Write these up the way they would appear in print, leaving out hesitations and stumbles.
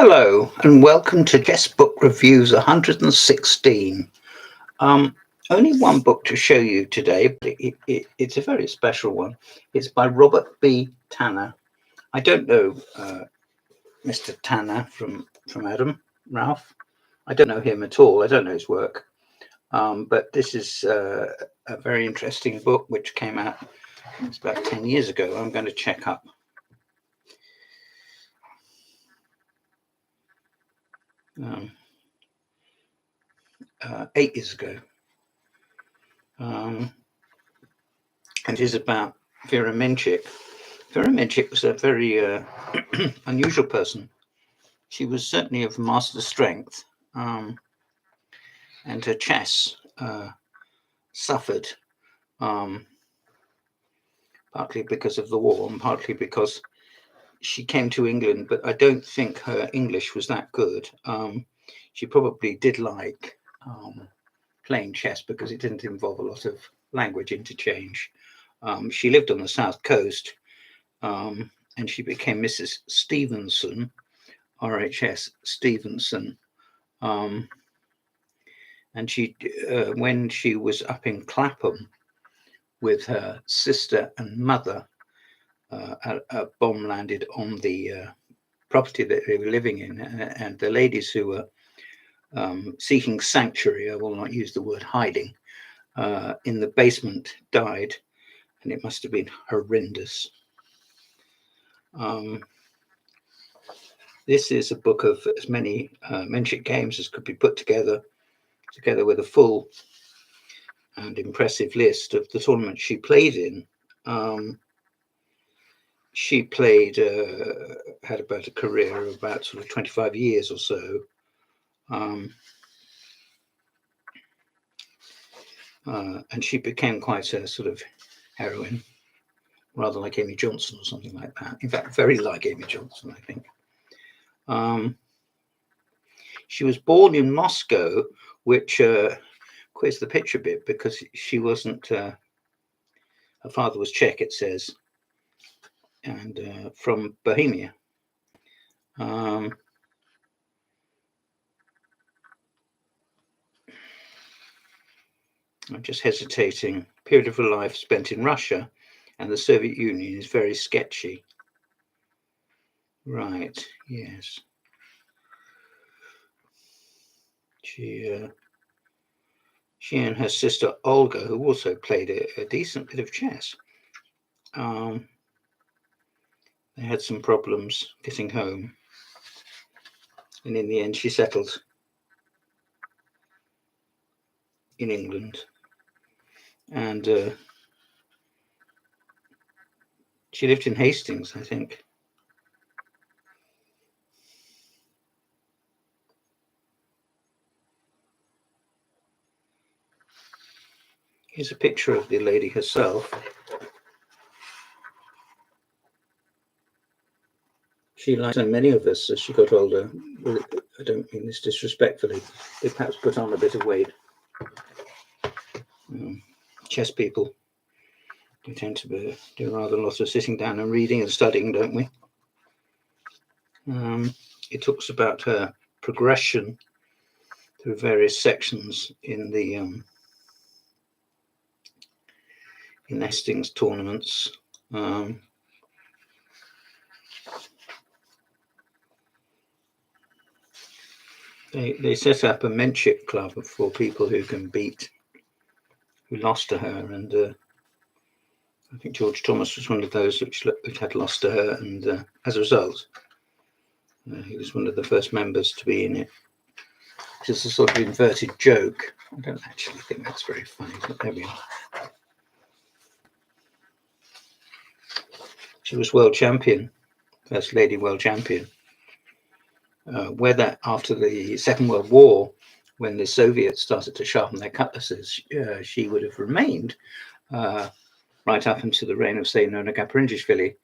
Hello and welcome to Chess Book Reviews 116. Only one book to show you today, but it's a very special one. It's by Robert B. Tanner. I don't know Mr. Tanner from Adam, Ralph. I don't know him at all. I don't know his work. But this is a very interesting book which came out it's about 10 years ago. I'm going to check up. 8 years ago. And it is about Vera Menchik. Vera Menchik was a very unusual person. She was certainly of master strength, and her chess suffered, partly because of the war and partly because she came to England, but I don't think her English was that good. She probably did like playing chess because it didn't involve a lot of language interchange. She lived on the south coast, and she became Mrs. Stevenson, RHS Stevenson. And she, when she was up in Clapham with her sister and mother, a bomb landed on the property that they were living in, and the ladies who were seeking sanctuary, I will not use the word hiding, in the basement died, and it must have been horrendous. This is a book of as many Menchik games as could be put together with a full and impressive list of the tournaments she played in. She played, had about a career of about sort of 25 years or so. And she became quite a sort of heroine, rather like Amy Johnson or something like that. In fact, very like Amy Johnson, I think. She was born in Moscow, which quits the picture a bit because she wasn't, her father was Czech, it says, and from Bohemia. I'm just hesitating. Period of her life spent in Russia and the Soviet Union is very sketchy. Right, yes. She and her sister Olga, who also played a decent bit of chess, they had some problems getting home. And in the end, she settled in England. And she lived in Hastings, I think. Here's a picture of the lady herself. She, like so many of us, as she got older, well, I don't mean this disrespectfully, they perhaps put on a bit of weight. Chess people, we tend to do rather a lot of sitting down and reading and studying, don't we? It talks about her progression through various sections in the Hastings tournaments. They set up a Menchik club for people who lost to her, and I think George Thomas was one of those which had lost to her, and as a result, he was one of the first members to be in it, which is a sort of inverted joke. I don't actually think that's very funny, but there we are. She was world champion, first lady world champion. Whether after the Second World War, when the Soviets started to sharpen their cutlasses, she would have remained right up into the reign of, say, Nona Gaprindishvili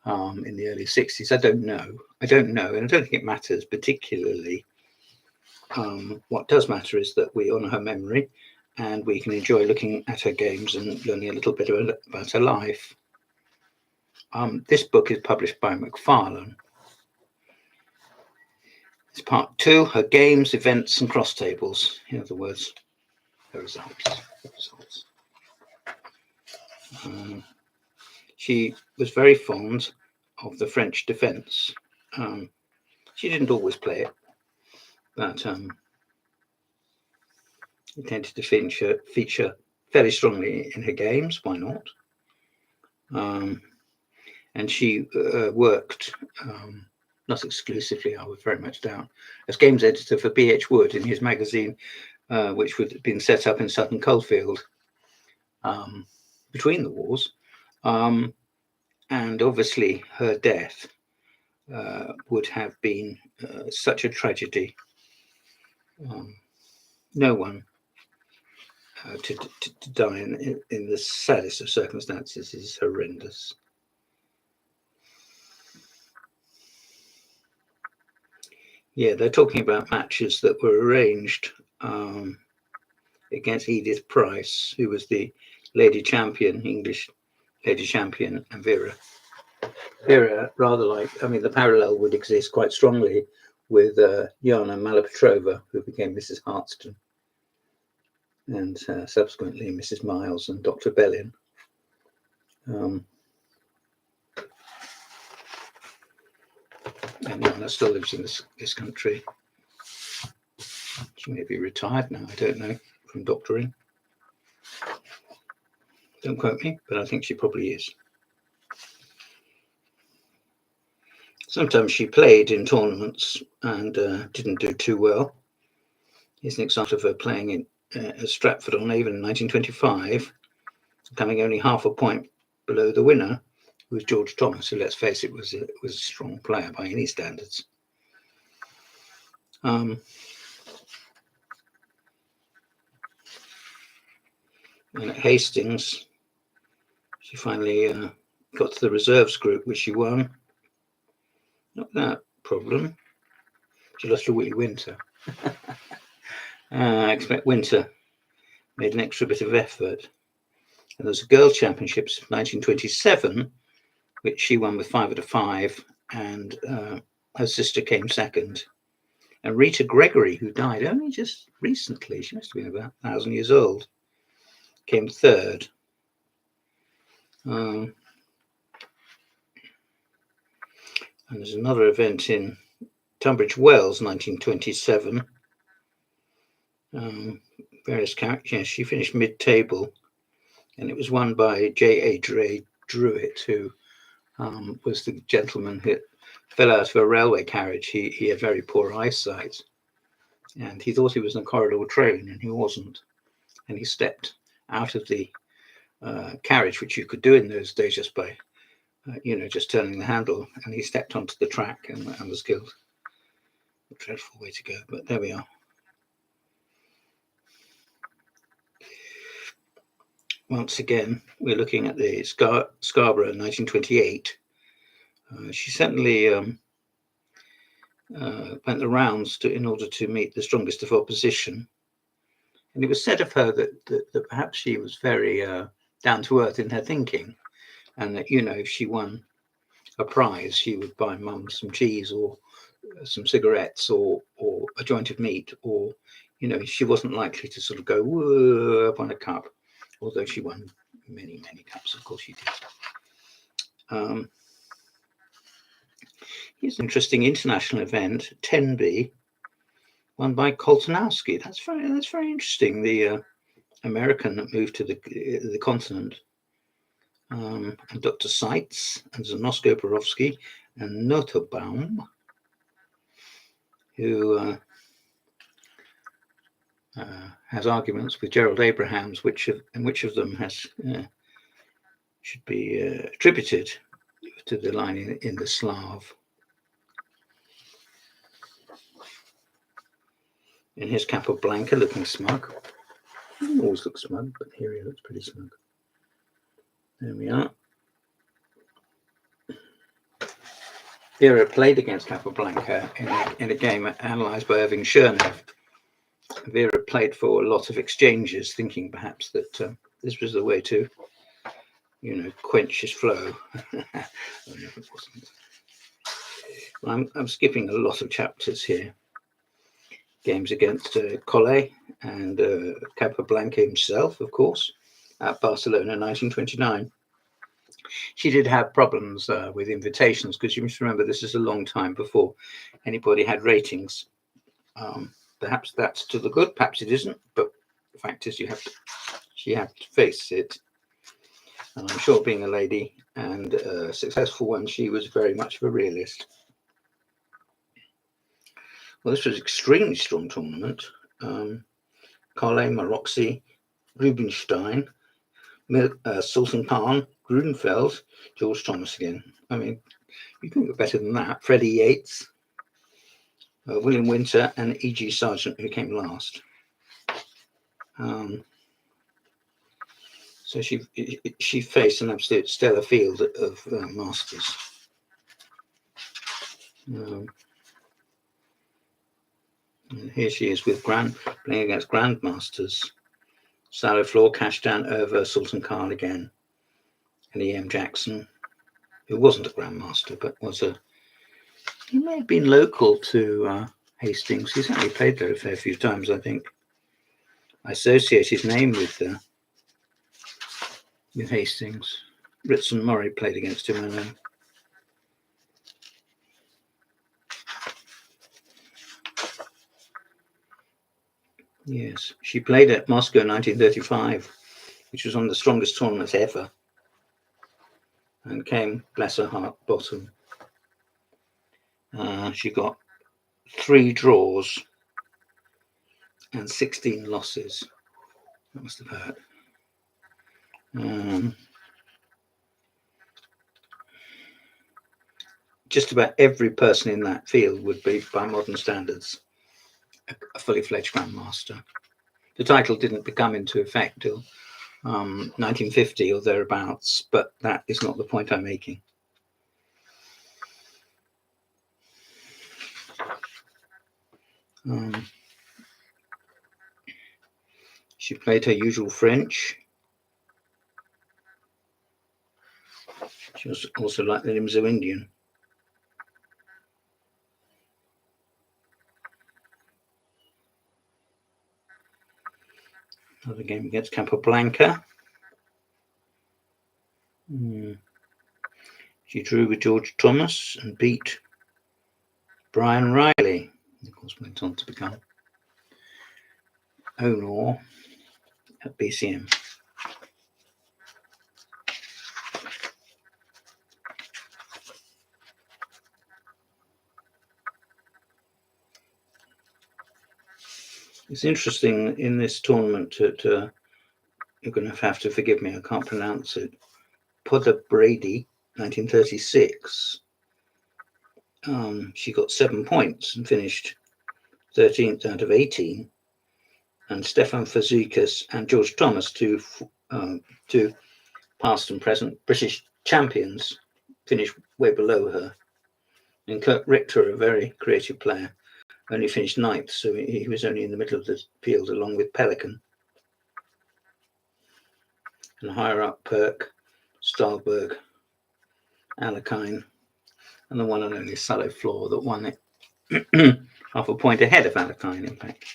in the early 60s. I don't know, and I don't think it matters particularly. What does matter is that we honour her memory and we can enjoy looking at her games and learning a little bit about her life. This book is published by Macfarlane. It's part 2, her games, events, and cross tables. In other words, her results. She was very fond of the French defence. She didn't always play it, but it tended to feature fairly strongly in her games. Why not? And she worked, not exclusively, I would very much doubt, as games editor for B.H. Wood in his magazine, which would have been set up in Sutton Coldfield between the wars. And obviously her death would have been such a tragedy. No one to die in the saddest of circumstances is horrendous. Yeah, they're talking about matches that were arranged against Edith Price, who was the lady champion, English lady champion, and Vera, rather like, I mean, the parallel would exist quite strongly with Yana Malapetrova, who became Mrs. Hartston, and subsequently Mrs. Miles and Dr. Bellin. And Yana still lives in this country. She may be retired now, I don't know, from doctoring. Don't quote me, but I think she probably is. Sometimes she played in tournaments and didn't do too well. Here's an example of her playing in Stratford-on-Avon in 1925, coming only half a point below the winner, who was George Thomas, who, let's face it, was a strong player by any standards. And at Hastings, she finally got to the reserves group, which she won. Not that problem. She lost to Willie Winter. I expect Winter made an extra bit of effort. And there was a Girls' Championships of 1927, which she won with 5 out of 5, and her sister came second. And Rita Gregory, who died only just recently, she must have been about 1,000 years old, came third. And there's another event in Tunbridge Wells, 1927. Various characters. Yeah, she finished mid-table, and it was won by J.A. Druitt, who was the gentleman who fell out of a railway carriage. He had very poor eyesight, and he thought he was in a corridor train, and he wasn't. And he stepped out of the carriage, which you could do in those days just by, just turning the handle, and he stepped onto the track and was killed. A dreadful way to go, but there we are. Once again, we're looking at the Scarborough 1928. She certainly went the rounds in order to meet the strongest of opposition. And it was said of her that perhaps she was very down to earth in her thinking, and that, if she won a prize, she would buy mum some cheese or some cigarettes or a joint of meat, or, she wasn't likely to sort of go whoa up on a cup, although she won many, many cups, of course she did. Here's an interesting international event, Tenby, won by Koltanowski. That's very interesting. The American that moved to the continent, and Dr. Seitz and Zanosko Borowski and Notobaum, who has arguments with Gerald Abrahams, which of them should be attributed to the line in the Slav. In his Capablanca, looking smug. He always looks smug, but here he looks pretty smug. There we are. Vera played against Capablanca in a game analysed by Irving Chernev. Vera played for a lot of exchanges, thinking perhaps that this was the way to, quench his flow. Oh, no, it wasn't. I'm skipping a lot of chapters here. games against Colle and Capablanca himself, of course, at Barcelona 1929. She did have problems with invitations, because you must remember this is a long time before anybody had ratings. Perhaps that's to the good, perhaps it isn't, but the fact is she had to face it. And I'm sure, being a lady and a successful one, she was very much of a realist. Well, this was an extremely strong tournament. Colle, Maroczy, Rubinstein, Sultan Khan, Grudenfeld, George Thomas again. I mean, you can get better than that. Freddie Yates, William Winter, and E.G. Sargent, who came last. So she faced an absolute stellar field of masters. And here she is with playing against grandmasters. Salo Floor, Kashdan, over Sultan Khan again, and E.M. Jackson, who wasn't a grandmaster, but he may have been local to Hastings. He's actually played there a fair few times, I think. I associate his name with Hastings. Ritson Murray played against him, I know. Yes, she played at Moscow in 1935, which was one of the strongest tournaments ever, and came, bless her heart, bottom. She got 3 draws and 16 losses. That must have hurt. Just about every person in that field would be, by modern standards, a fully fledged grandmaster. The title didn't come into effect till 1950 or thereabouts, but that is not the point I'm making. She played her usual French. She was also like the Limzo Indian. Another game against Capablanca. She drew with George Thomas and beat Brian Riley. Of course, went on to become Honor at BCM. It's interesting in this tournament that you're going to have to forgive me, I can't pronounce it. Podder Brady, 1936. She got 7 points and finished 13th out of 18. And Stefan Fazekas and George Thomas, two past and present British champions, finished way below her. And Kirk Richter, a very creative player, only finished 9th, so he was only in the middle of the field along with Pelican. And higher up, Perk, Stahlberg, Alakine, and the one and only Salo Floor that won it half a point ahead of Alakine, in fact.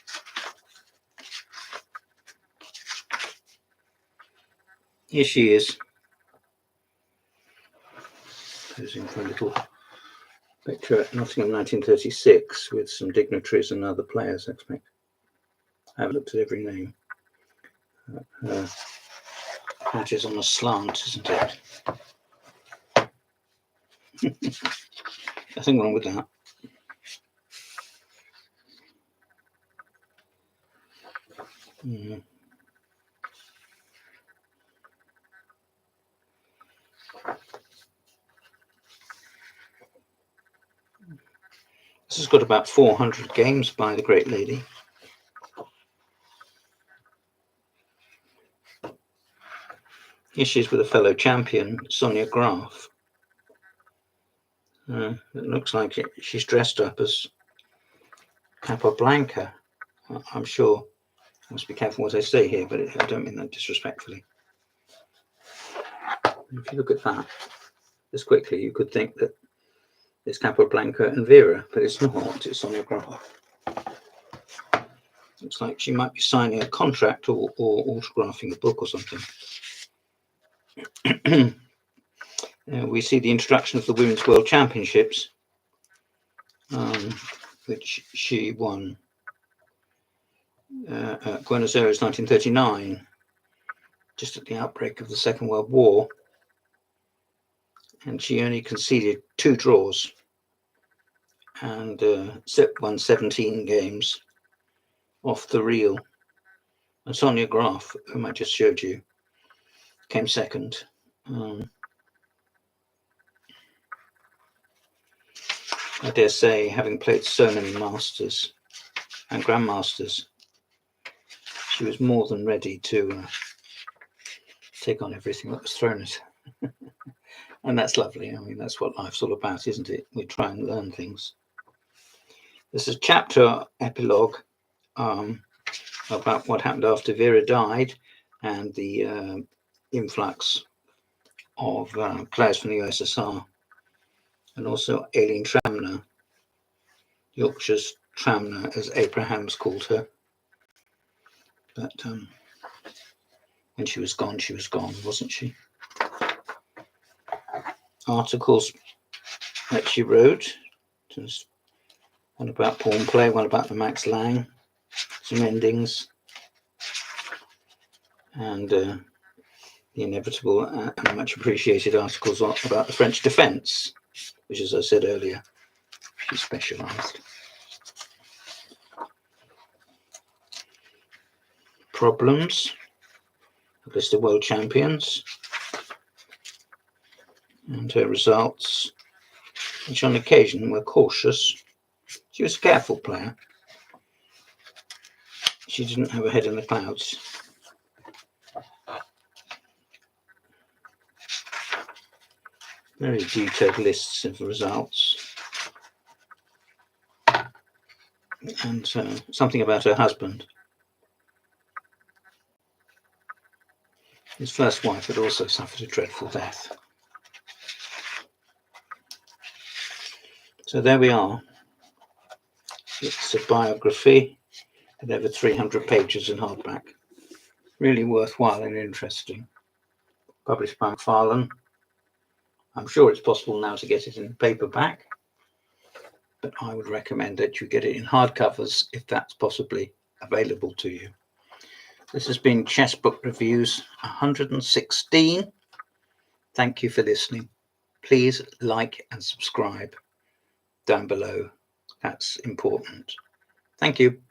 Here she is, posing for a little picture at Nottingham 1936 with some dignitaries and other players, I expect. I haven't looked at every name. That is on a slant, isn't it? Nothing wrong with that. This has got about 400 games by the great lady. Here she is with a fellow champion, Sonia Graf. It looks like she's dressed up as Capablanca. I'm sure I must be careful what I say here, but I don't mean that disrespectfully. If you look at that, just quickly, you could think that it's Capablanca and Vera, but it's not. It's Sonia Graf. Looks like she might be signing a contract or autographing a book or something. We see the introduction of the Women's World Championships, which she won at Buenos Aires 1939, just at the outbreak of the Second World War. And she only conceded 2 draws and won 17 games off the reel. And Sonia Graf, whom I just showed you, came second. I dare say, having played so many Masters and Grandmasters, she was more than ready to take on everything that was thrown at her. And that's lovely. I mean, that's what life's all about, isn't it? We try and learn things. There's a chapter epilogue about what happened after Vera died and the influx of players from the USSR, and also Aileen Tramner, Yorkshire's Tramner, as Abrahams called her. But when she was gone, wasn't she? Articles that she wrote, one about pawn play, one about the Max Lang, some endings, and the inevitable and much appreciated articles about the French defence, which, as I said earlier, she specialised. Problems, a list of world champions and her results, which on occasion were cautious. She was a careful player. She didn't have her head in the clouds. Very detailed lists of results. And something about her husband. His first wife had also suffered a dreadful death. So there we are. It's a biography with over 300 pages in hardback. Really worthwhile and interesting. Published by Macfarlane. I'm sure it's possible now to get it in paperback, but I would recommend that you get it in hardcovers if that's possibly available to you. This has been Chess Book Reviews 116. Thank you for listening. Please like and subscribe down below. That's important. Thank you.